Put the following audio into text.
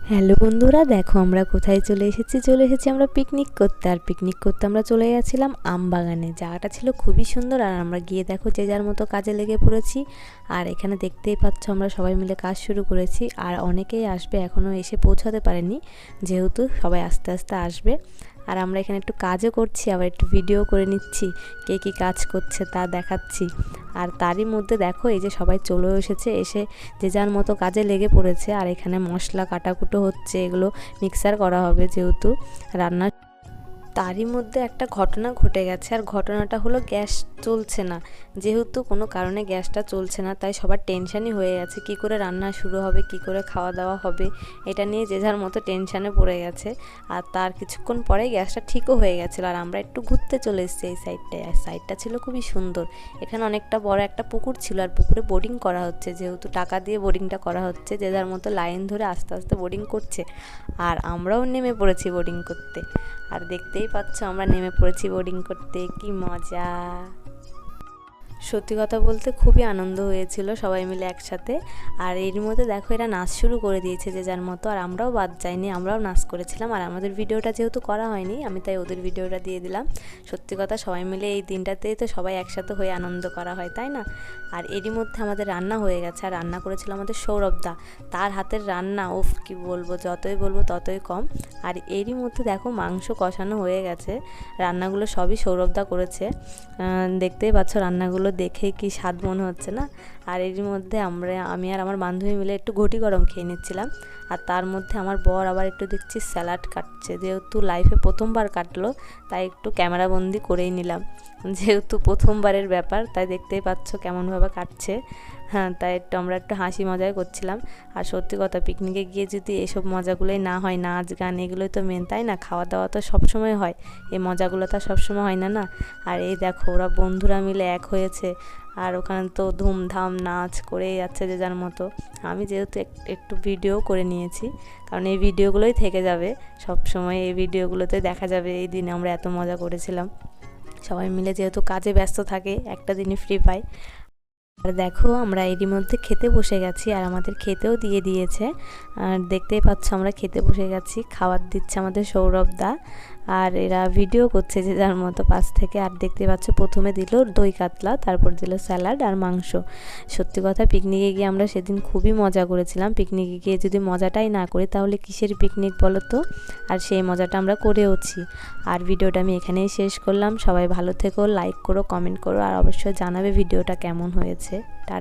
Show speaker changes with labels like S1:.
S1: Hello বন্ধুরা, দেখো আমরা কোথায় চলে এসেছি আমরা পিকনিক করতে। আর পিকনিক করতে আমরা চলে গেছিলাম আমবাগানে। জায়গাটা ছিল খুবই সুন্দর। আর আমরা গিয়ে দেখো যে যার মতো কাজে লেগে পড়েছি। আর এখানে দেখতেই পাচ্ছ আমরা সবাই মিলে কাজ শুরু করেছি। আর অনেকেই আসবে, এখনও এসে পৌঁছাতে পারেনি, যেহেতু সবাই আস্তে আস্তে আসবে। আর আমরা এখানে একটু কাজও করছি, আবার একটু ভিডিও করে নিচ্ছি, কে কী কাজ করছে তা দেখাচ্ছি। আর তারই মধ্যে দেখো এই যে সবাই চলে এসেছে, এসে যে যার মতো কাজে লেগে পড়েছে। আর এখানে মশলা কাটাকুটো হচ্ছে, এগুলো মিক্সার করা হবে যেহেতু রান্না। তারই মধ্যে একটা ঘটনা ঘটে গেছে। আর ঘটনাটা হলো গ্যাস চলছে না। যেহেতু কোনো কারণে গ্যাসটা চলছে না, তাই সবার টেনশানই হয়ে গেছে, কী করে রান্না শুরু হবে, কী করে খাওয়া দাওয়া হবে, এটা নিয়ে যে যার মতো টেনশানে পড়ে গেছে। আর তার কিছুক্ষণ পরেই গ্যাসটা ঠিকও হয়ে গেছিলো। আর আমরা একটু ঘুরতে চলে এসেছি এই সাইডটায়। আর সাইডটা ছিল খুবই সুন্দর। এখানে অনেকটা বড় একটা পুকুর ছিল, আর পুকুরে বোটিং করা হচ্ছে, যেহেতু টাকা দিয়ে বোটিংটা করা হচ্ছে। যে যার মতো লাইন ধরে আস্তে আস্তে বোটিং করছে। আর আমরাও নেমে পড়েছি বোটিং করতে। আর দেখতেই পাচ্ছ আমরা নেমে পড়েছি বোটিং করতে, কি মজা। সত্যি কথা বলতে খুবই আনন্দ হয়েছিল সবাই মিলে একসাথে। আর এর মধ্যে দেখো এরা নাচ শুরু করে দিয়েছে যে যার মতো। আর আমরাও বাদ যাইনি, আমরাও নাচ করেছিলাম। আর আমাদের ভিডিওটা যেহেতু করা হয়নি, আমি তাই ওদের ভিডিওটা দিয়ে দিলাম। সত্যি কথা, সবাই মিলে এই দিনটাতেই তো সবাই একসাথে হয়ে আনন্দ করা হয়, তাই না? আর এরই মধ্যে আমাদের রান্না হয়ে গেছে। আর রান্না করেছিল আমাদের সৌরভদা। তার হাতের রান্না ওফ, কি বলবো, যতই বলবো ততই কম। আর এরই মধ্যে দেখো মাংস কষানো হয়ে গেছে। রান্নাগুলো সবই সৌরভদা করেছে। দেখতেই পাচ্ছ রান্নাগুলো দেখে কি স্বাদ মনে হচ্ছে না? আর এর মধ্যে আমি আর আমার বান্ধবী মিলে একটু ঘটি গরম খেয়ে নিচ্ছিলাম। আর তার মধ্যে আমার বর আবার একটু দেখছি স্যালাড কাটছে, যেহেতু লাইফে প্রথমবার কাটলো, তাই একটু ক্যামেরাবন্দি করেই নিলাম। যেহেতু প্রথমবারের ব্যাপার, তাই দেখতেই পাচ্ছ কেমনভাবে কাটছে। হ্যাঁ, তাই আমরা একটু হাসি মজাই করছিলাম। আর সত্যি কথা, পিকনিকে গিয়ে যদি এসব মজাগুলোই না হয়, নাচ গান এগুলোই তো মেন, তাই না? খাওয়া দাওয়া তো সবসময় হয়, এই মজাগুলো তো সবসময় হয় না, না? আর এই দেখো ওরা বন্ধুরা মিলে এক হয়েছে। আর ওখানে তো ধুমধাম নাচ করেই যাচ্ছে যে যার মতো। আমি যেহেতু একটু ভিডিও করে নিয়েছি, কারণ এই ভিডিওগুলোই থেকে যাবে সব সময়, এই ভিডিওগুলোতে দেখা যাবে এই দিনে আমরা এত মজা করেছিলাম। সবাই মিলে যেহেতু কাজে ব্যস্ত থাকে, একটা দিনই ফ্রি পাই। আর দেখো আমরা এরই মধ্যে খেতে বসে গেছি। আর আমাদের খেতেও দিয়ে দিয়েছে। আর দেখতেই পাচ্ছ আমরা খেতে বসে গেছি, খাবার দিচ্ছে আমাদের সৌরভদা। আর এরা ভিডিও করছে যে যার মতো পাশ থেকে। আর দেখতে পাচ্ছ প্রথমে দিল দই কাতলা, তারপর দিল স্যালাড আর মাংস। সত্যি কথা, পিকনিকে গিয়ে আমরা সেদিন খুবই মজা করেছিলাম। পিকনিকে গিয়ে যদি মজাটাই না করি, তাহলে কিসের পিকনিক বলো তো? আর সেই মজাটা আমরা করেওছি। আর ভিডিওটা আমি এখানেই শেষ করলাম। সবাই ভালো থেকো, লাইক করো, কমেন্ট করো, আর অবশ্যই জানাবে ভিডিওটা কেমন হয়েছে।